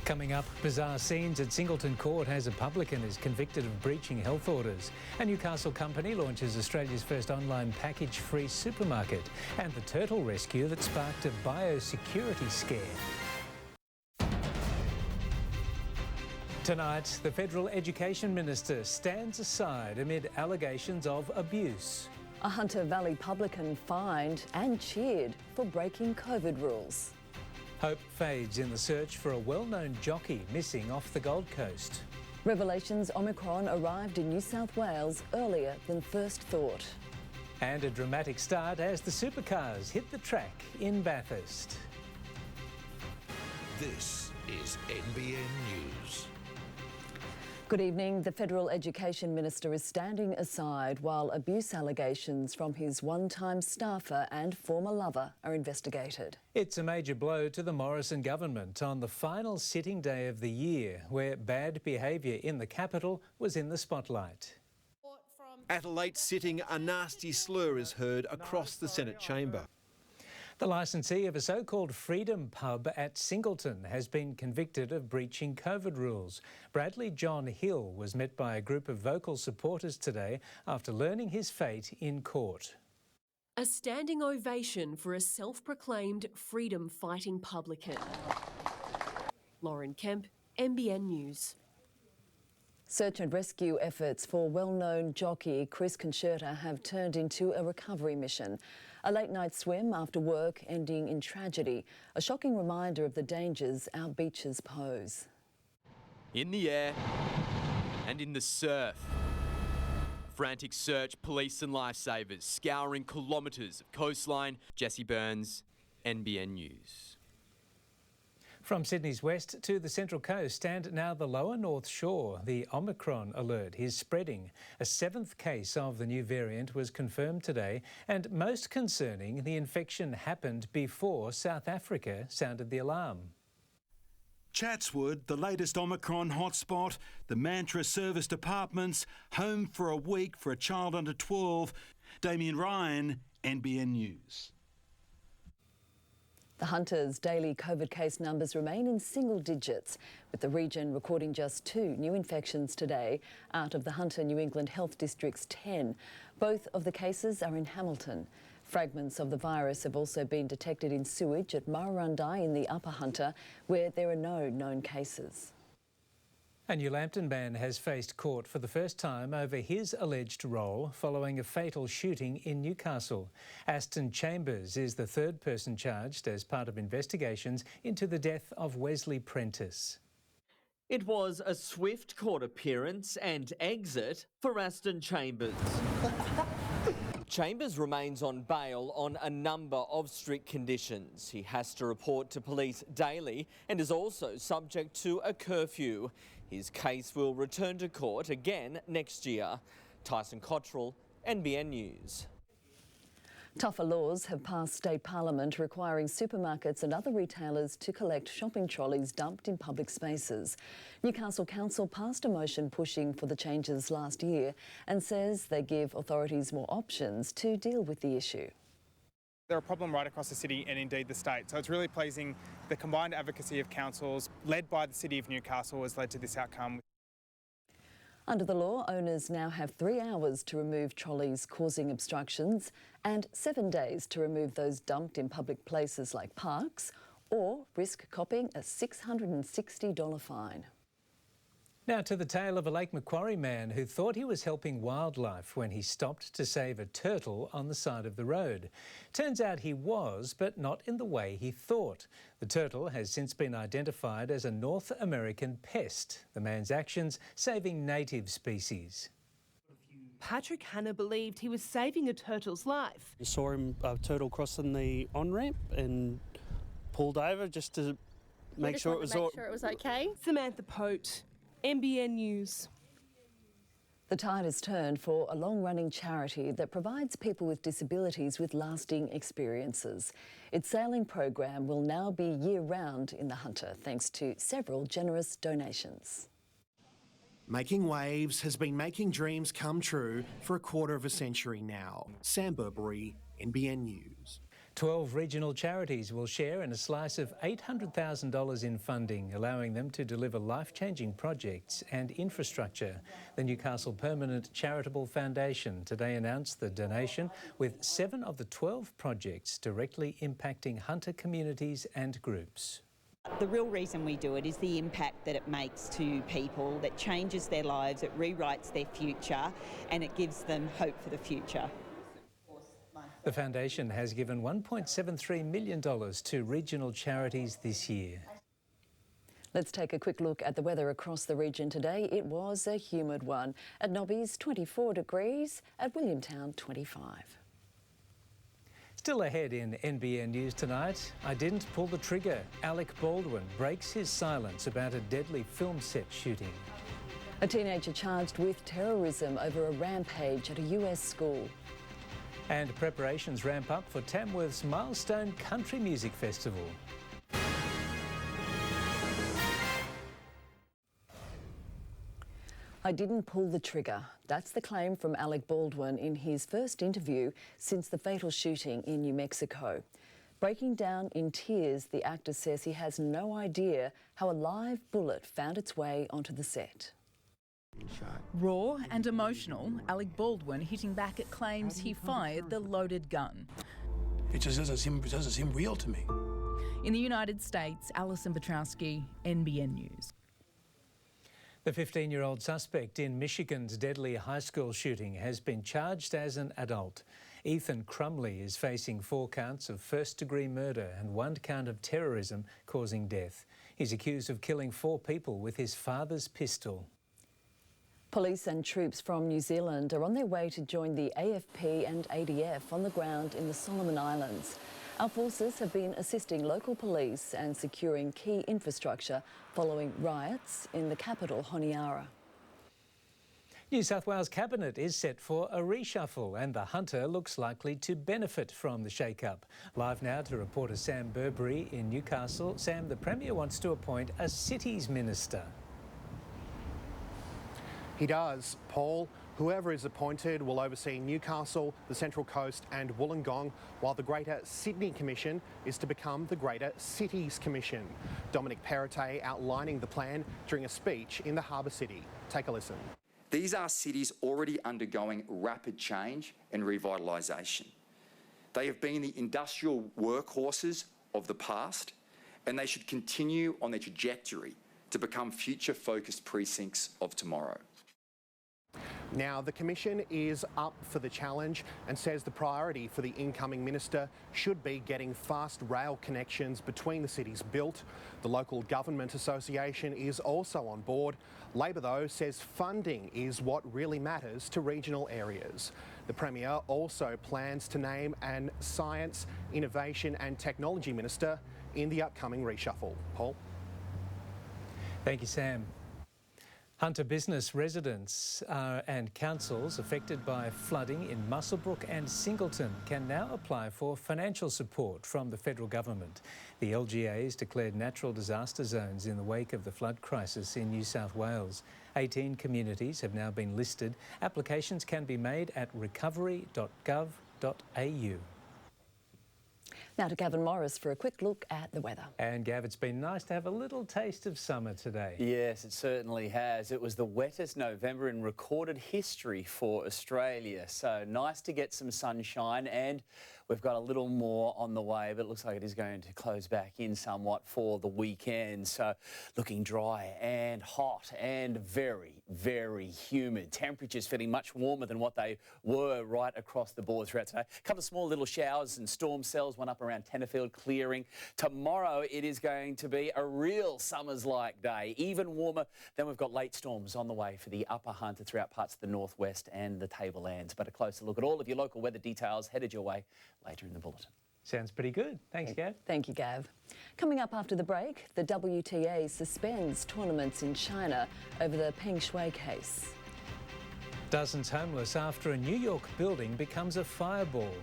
Coming up, bizarre scenes at Singleton Court as a publican is convicted of breaching health orders. A Newcastle company launches Australia's first online package-free supermarket. And the turtle rescue that sparked a biosecurity scare. Tonight, the Federal Education Minister stands aside amid allegations of abuse. A Hunter Valley publican fined and cheered for breaking COVID rules. Hope fades in the search for a well-known jockey missing off the Gold Coast. Revelations Omicron arrived in New South Wales earlier than first thought. And a dramatic start as the supercars hit the track in Bathurst. This is NBN News. Good evening. The Federal Education Minister is standing aside while abuse allegations from his one-time staffer and former lover are investigated. It's a major blow to the Morrison government on the final sitting day of the year, where bad behaviour in the capital was in the spotlight. At a late sitting, a nasty slur is heard across the Senate chamber. The licensee of a so-called Freedom Pub at Singleton has been convicted of breaching COVID rules. Bradley John Hill was met by a group of vocal supporters today after learning his fate in court. A standing ovation for a self-proclaimed freedom-fighting publican. Lauren Kemp, NBN News. Search and rescue efforts for well-known jockey Chris Concerta have turned into a recovery mission. A late-night swim after work ending in tragedy, a shocking reminder of the dangers our beaches pose. In the air and in the surf. Frantic search, police and lifesavers scouring kilometres of coastline. Jesse Burns, NBN News. From Sydney's west to the Central Coast and now the lower North Shore, the Omicron alert is spreading. A seventh case of the new variant was confirmed today, and most concerning, the infection happened before South Africa sounded the alarm. Chatswood, the latest Omicron hotspot, the Mantra Service Departments, home for a week for a child under 12. Damien Ryan, NBN News. The Hunter's daily COVID case numbers remain in single digits, with the region recording just 2 new infections today out of the Hunter New England Health District's 10. Both of the cases are in Hamilton. Fragments of the virus have also been detected in sewage at Murrurundi in the Upper Hunter, where there are no known cases. A New Lambton man has faced court for the first time over his alleged role following a fatal shooting in Newcastle. Aston Chambers is the third person charged as part of investigations into the death of Wesley Prentice. It was a swift court appearance and exit for Aston Chambers. Chambers remains on bail on a number of strict conditions. He has to report to police daily and is also subject to a curfew. His case will return to court again next year. Tyson Cottrell, NBN News. Tougher laws have passed state parliament requiring supermarkets and other retailers to collect shopping trolleys dumped in public spaces. Newcastle Council passed a motion pushing for the changes last year and says they give authorities more options to deal with the issue. They're a problem right across the city and indeed the state, so it's really pleasing the combined advocacy of councils led by the City of Newcastle has led to this outcome. Under the law, owners now have 3 hours to remove trolleys causing obstructions and 7 days to remove those dumped in public places like parks, or risk copping a $660 fine. Now to the tale of a Lake Macquarie man who thought he was helping wildlife when he stopped to save a turtle on the side of the road. Turns out he was, but not in the way he thought. The turtle has since been identified as a North American pest, the man's actions saving native species. Patrick Hanna believed he was saving a turtle's life. I saw a turtle crossing the on-ramp and pulled over just to make sure it was okay. Samantha Pote, NBN News. The tide has turned for a long-running charity that provides people with disabilities with lasting experiences. Its sailing program will now be year-round in the Hunter, thanks to several generous donations. Making waves has been making dreams come true for a quarter of a century now. Sam Burberry, NBN News. 12 regional charities will share in a slice of $800,000 in funding, allowing them to deliver life-changing projects and infrastructure. The Newcastle Permanent Charitable Foundation today announced the donation, with 7 of the 12 projects directly impacting hunter communities and groups. The real reason we do it is the impact that it makes to people, that changes their lives, it rewrites their future, and it gives them hope for the future. The foundation has given $1.73 million to regional charities this year. Let's take a quick look at the weather across the region today. It was a humid one. At Nobby's 24 degrees, at Williamtown 25. Still ahead in NBN News tonight, I didn't pull the trigger. Alec Baldwin breaks his silence about a deadly film set shooting. A teenager charged with terrorism over a rampage at a US school. And preparations ramp up for Tamworth's milestone country music festival. I didn't pull the trigger. That's the claim from Alec Baldwin in his first interview since the fatal shooting in New Mexico. Breaking down in tears, the actor says he has no idea how a live bullet found its way onto the set. Raw and emotional, Alec Baldwin hitting back at claims he fired the loaded gun. It just doesn't seem real to me. In the United States, Alison Petrowski, NBN News. The 15-year-old suspect in Michigan's deadly high school shooting has been charged as an adult. Ethan Crumley is facing 4 counts of first-degree murder and 1 count of terrorism causing death. He's accused of killing 4 people with his father's pistol. Police and troops from New Zealand are on their way to join the AFP and ADF on the ground in the Solomon Islands. Our forces have been assisting local police and securing key infrastructure following riots in the capital, Honiara. New South Wales Cabinet is set for a reshuffle and the Hunter looks likely to benefit from the shake-up. Live now to reporter Sam Burbury in Newcastle. Sam, the Premier wants to appoint a cities minister. He does, Paul. Whoever is appointed will oversee Newcastle, the Central Coast and Wollongong, while the Greater Sydney Commission is to become the Greater Cities Commission. Dominic Perrottet outlining the plan during a speech in the Harbour City. Take a listen. These are cities already undergoing rapid change and revitalisation. They have been the industrial workhorses of the past, and they should continue on their trajectory to become future-focused precincts of tomorrow. Now, the Commission is up for the challenge and says the priority for the incoming minister should be getting fast rail connections between the cities built. The Local Government Association is also on board. Labor, though, says funding is what really matters to regional areas. The Premier also plans to name an Science, Innovation and Technology Minister in the upcoming reshuffle. Paul? Thank you, Sam. Hunter business residents and councils affected by flooding in Muswellbrook and Singleton can now apply for financial support from the federal government. The LGA has declared natural disaster zones in the wake of the flood crisis in New South Wales. 18 communities have now been listed. Applications can be made at recovery.gov.au. Now to Gavin Morris for a quick look at the weather. And Gav, it's been nice to have a little taste of summer today. Yes, it certainly has. It was the wettest November in recorded history for Australia. So nice to get some sunshine, and we've got a little more on the way, but it looks like it is going to close back in somewhat for the weekend. So looking dry and hot and very, very humid. Temperatures feeling much warmer than what they were right across the board throughout today. A couple of small little showers and storm cells, one up around Tenterfield clearing. Tomorrow it is going to be a real summer's-like day, even warmer. Then we've got late storms on the way for the upper Hunter throughout parts of the northwest and the Tablelands. But a closer look at all of your local weather details headed your way later in the bulletin. Sounds pretty good. Thanks, Gav. Thank you, Gav. Coming up after the break, the WTA suspends tournaments in China over the Peng Shui case. Dozens homeless after a New York building becomes a fireball.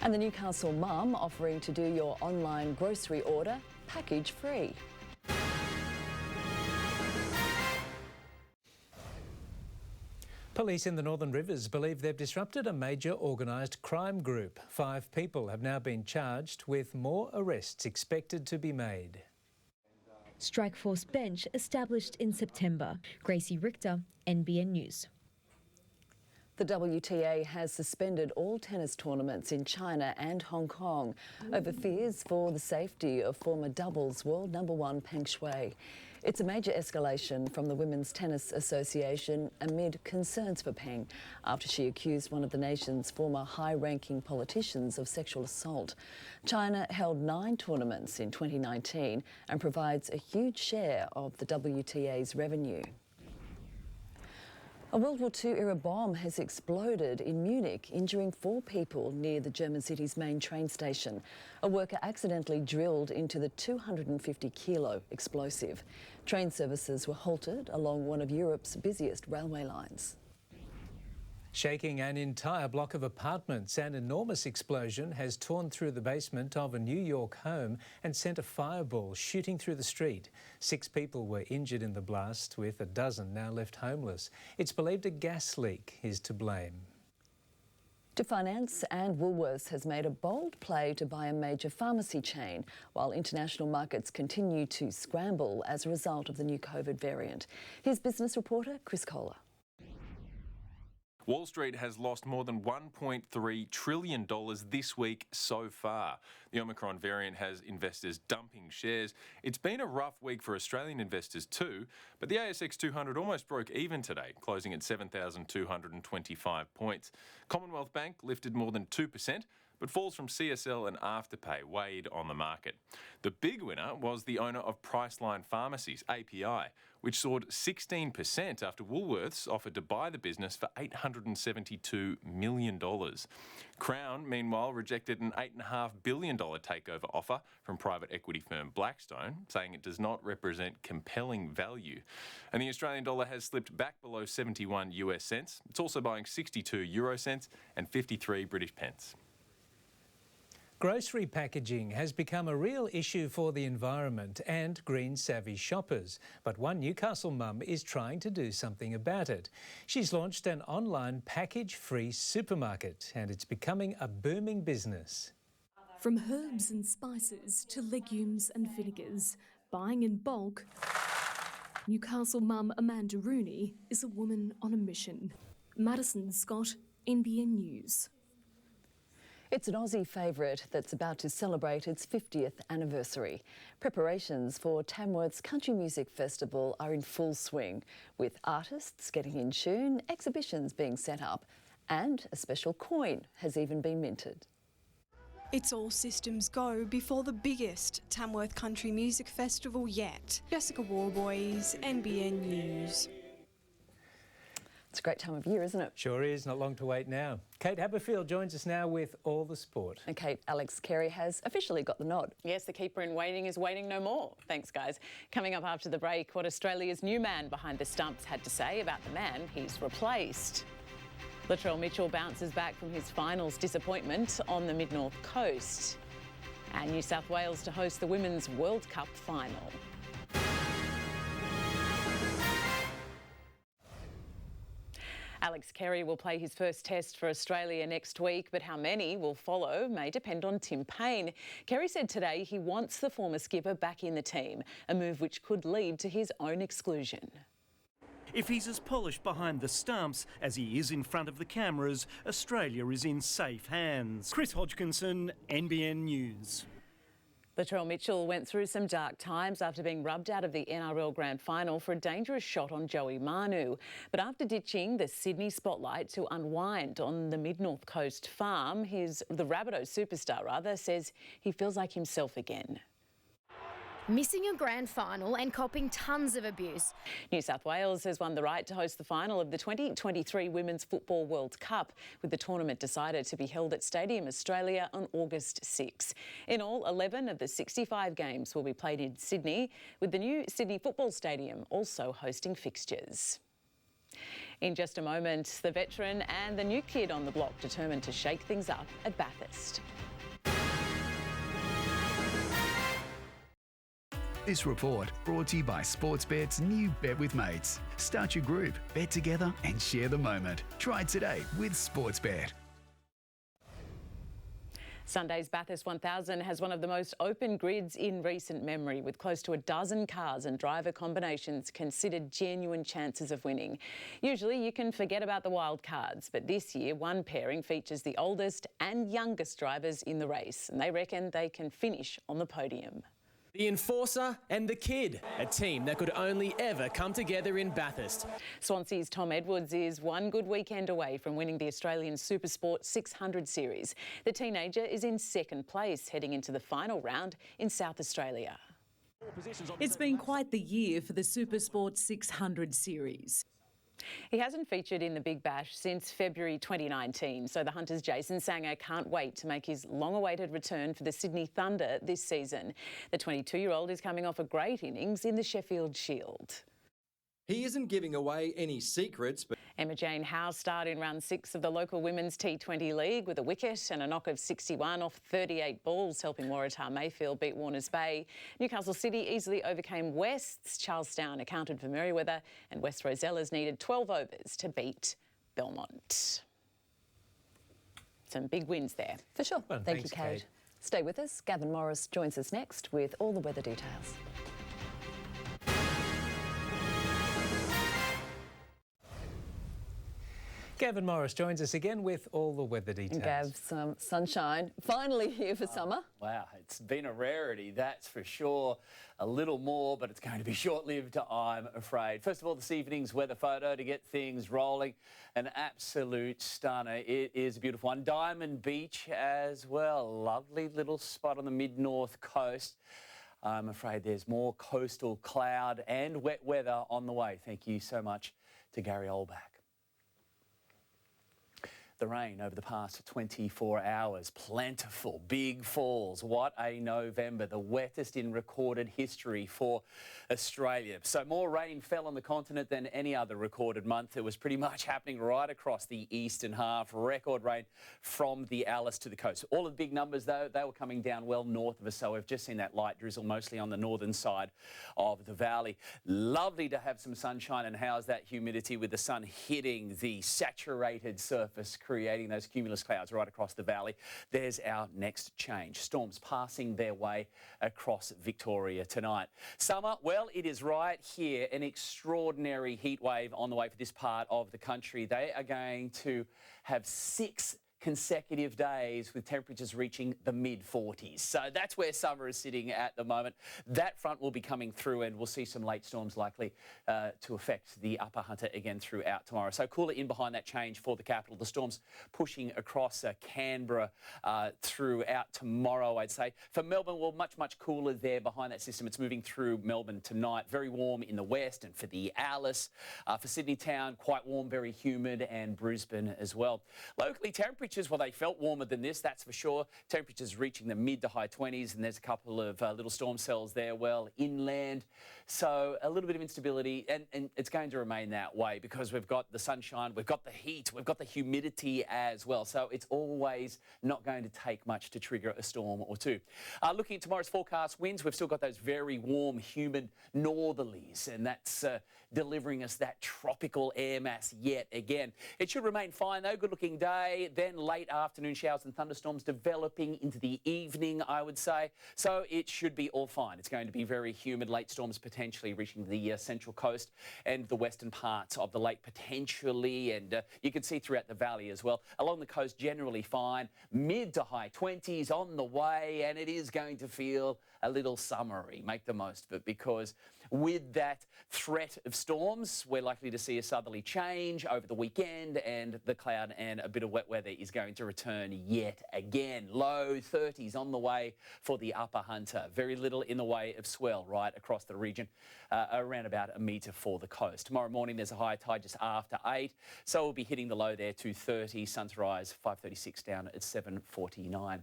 And the Newcastle mum offering to do your online grocery order package free. Police in the Northern Rivers believe they've disrupted a major organised crime group. 5 people have now been charged, with more arrests expected to be made. Strikeforce bench established in September. Gracie Richter, NBN News. The WTA has suspended all tennis tournaments in China and Hong Kong over fears for the safety of former doubles world #1 Peng Shuai. It's a major escalation from the Women's Tennis Association amid concerns for Peng after she accused one of the nation's former high-ranking politicians of sexual assault. China held 9 tournaments in 2019 and provides a huge share of the WTA's revenue. A World War II-era bomb has exploded in Munich, injuring 4 people near the German city's main train station. A worker accidentally drilled into the 250-kilo explosive. Train services were halted along one of Europe's busiest railway lines. Shaking an entire block of apartments, an enormous explosion has torn through the basement of a New York home and sent a fireball shooting through the street. 6 people were injured in the blast, with a dozen now left homeless. It's believed a gas leak is to blame. To Finance, and Woolworths has made a bold play to buy a major pharmacy chain, while international markets continue to scramble as a result of the new COVID variant. Here's business reporter Chris Kohler. Wall Street has lost more than $1.3 trillion this week so far. The Omicron variant has investors dumping shares. It's been a rough week for Australian investors too, but the ASX 200 almost broke even today, closing at 7,225 points. Commonwealth Bank lifted more than 2%, but falls from CSL and Afterpay weighed on the market. The big winner was the owner of Priceline Pharmacies, API, which soared 16% after Woolworths offered to buy the business for $872 million. Crown, meanwhile, rejected an $8.5 billion takeover offer from private equity firm Blackstone, saying it does not represent compelling value. And the Australian dollar has slipped back below 71 US cents. It's also buying 62 euro cents and 53 British pence. Grocery packaging has become a real issue for the environment and green-savvy shoppers. But one Newcastle mum is trying to do something about it. She's launched an online package-free supermarket, and it's becoming a booming business. From herbs and spices to legumes and vinegars, buying in bulk, Newcastle mum Amanda Rooney is a woman on a mission. Madison Scott, NBN News. It's an Aussie favourite that's about to celebrate its 50th anniversary. Preparations for Tamworth's Country Music Festival are in full swing, with artists getting in tune, exhibitions being set up, and a special coin has even been minted. It's all systems go before the biggest Tamworth Country Music Festival yet. Jessica Warboys, NBN News. It's a great time of year, isn't it? Sure is. Not long to wait now. Kate Haberfield joins us now with all the sport. And Kate, Alex Carey has officially got the nod. Yes, the keeper in waiting is waiting no more. Thanks, guys. Coming up after the break, what Australia's new man behind the stumps had to say about the man he's replaced. Latrell Mitchell bounces back from his finals disappointment on the Mid-North Coast. And New South Wales to host the Women's World Cup final. Alex Carey will play his first test for Australia next week, but how many will follow may depend on Tim Payne. Carey said today he wants the former skipper back in the team, a move which could lead to his own exclusion. If he's as polished behind the stumps as he is in front of the cameras, Australia is in safe hands. Chris Hodgkinson, NBN News. Latrell Mitchell went through some dark times after being rubbed out of the NRL Grand Final for a dangerous shot on Joey Manu. But after ditching the Sydney spotlight to unwind on the Mid-North Coast farm, the Rabbitohs superstar says he feels like himself again. Missing a grand final and copping tons of abuse. New South Wales has won the right to host the final of the 2023 Women's Football World Cup, with the tournament decided to be held at Stadium Australia on August 6. In all, 11 of the 65 games will be played in Sydney, with the new Sydney Football Stadium also hosting fixtures. In just a moment, the veteran and the new kid on the block determined to shake things up at Bathurst. This report brought to you by Sportsbet's new Bet with Mates. Start your group, bet together and share the moment. Try it today with Sportsbet. Sunday's Bathurst 1000 has one of the most open grids in recent memory, with close to a dozen cars and driver combinations considered genuine chances of winning. Usually you can forget about the wild cards, but this year one pairing features the oldest and youngest drivers in the race, and they reckon they can finish on the podium. The Enforcer and the Kid, a team that could only ever come together in Bathurst. Swansea's Tom Edwards is one good weekend away from winning the Australian Supersport 600 Series. The teenager is in second place heading into the final round in South Australia. It's been quite the year for the Supersport 600 Series. He hasn't featured in the Big Bash since February 2019, so the Hunters' Jason Sanger can't wait to make his long-awaited return for the Sydney Thunder this season. The 22-year-old is coming off a great innings in the Sheffield Shield. He isn't giving away any secrets, but Emma Jane Howe starred in round 6 of the local Women's T20 League with a wicket and a knock of 61 off 38 balls, helping Waratah Mayfield beat Warners Bay. Newcastle City easily overcame Wests. Charlestown accounted for Merewether, and West Rosellas needed 12 overs to beat Belmont. Some big wins there. For sure. Well, Thank thanks, you, Kate. Kate. Stay with us. Gavin Morris joins us next with all the weather details. Gavin Morris joins us again with all the weather details. Gav, some sunshine. Finally here for summer. Wow, it's been a rarity, that's for sure. A little more, but it's going to be short-lived, I'm afraid. First of all, this evening's weather photo to get things rolling. An absolute stunner. It is a beautiful one. Diamond Beach as well. Lovely little spot on the mid-north coast. I'm afraid there's more coastal cloud and wet weather on the way. Thank you so much to Gary Olbach. The rain over the past 24 hours, plentiful, big falls. What a November, the wettest in recorded history for Australia. So more rain fell on the continent than any other recorded month. It was pretty much happening right across the eastern half. Record rain from the Alice to the coast. All of the big numbers, though, they were coming down well north of us, so we've just seen that light drizzle mostly on the northern side of the valley. Lovely to have some sunshine and house that humidity with the sun hitting the saturated surface, creating those cumulus clouds right across the valley. There's our next change. Storms passing their way across Victoria tonight. Summer, well, it is right here. An extraordinary heat wave on the way for this part of the country. They are going to have 6 consecutive days with temperatures reaching the mid-40s. So that's where summer is sitting at the moment. That front will be coming through and we'll see some late storms likely to affect the Upper Hunter again throughout tomorrow. So cooler in behind that change for the capital. The storms pushing across Canberra throughout tomorrow, I'd say. For Melbourne, well, much cooler there behind that system. It's moving through Melbourne tonight. Very warm in the west and for the Alice. For Sydney town, quite warm, very humid, and Brisbane as well. Locally, temperatures, well, they felt warmer than this, that's for sure. Temperatures reaching the mid to high 20s, and there's a couple of little storm cells there, well, inland. So a little bit of instability, and it's going to remain that way because we've got the sunshine, we've got the heat, we've got the humidity as well. So it's always not going to take much to trigger a storm or two. Looking at tomorrow's forecast winds, we've still got those very warm, humid northerlies, and that's delivering us that tropical air mass yet again. It should remain fine though, good looking day, then late afternoon showers and thunderstorms developing into the evening, I would say. So it should be all fine. It's going to be very humid, late storms potentially reaching the central coast and the western parts of the lake potentially, and you can see throughout the valley as well. Along the coast generally fine, mid to high 20s on the way, and it is going to feel a little summery. Make the most of it because with that threat of storms, we're likely to see a southerly change over the weekend, and the cloud and a bit of wet weather is going to return yet again. Low 30s on the way for the Upper Hunter. Very little in the way of swell right across the region, around about a metre for the coast. Tomorrow morning there's a high tide just after 8, so we'll be hitting the low there 2:30. Sun to rise 5:36 down at 7:49.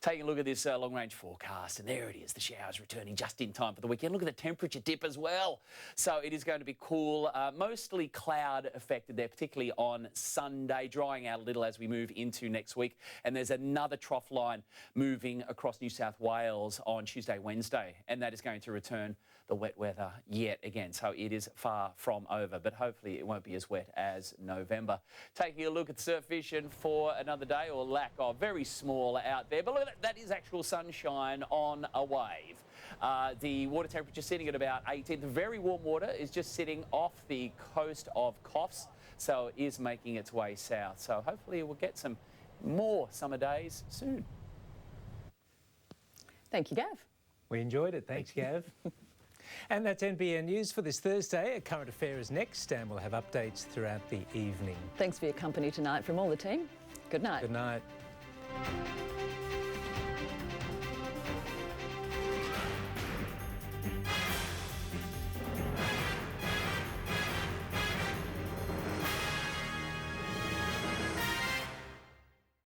Taking a look at this long-range forecast, and there it is, the showers returning just in time for the weekend. Look at the temperature dip as well. So it is going to be cool, mostly cloud affected there, particularly on Sunday, drying out a little as we move into next week. And there's another trough line moving across New South Wales on Tuesday, Wednesday, and that is going to return the wet weather yet again. So it is far from over, but hopefully it won't be as wet as November. Taking a look at surf vision for another day, or lack of, very small out there, but look at that is actual sunshine on a wave. The water temperature sitting at about 18. The very warm water is just sitting off the coast of Coffs, so it is making its way south. So hopefully we'll get some more summer days soon. Thank you, Gav. We enjoyed it. Thanks, Gav. And that's NBN News for this Thursday. A Current Affair is next, and we'll have updates throughout the evening. Thanks for your company tonight from all the team. Good night. Good night.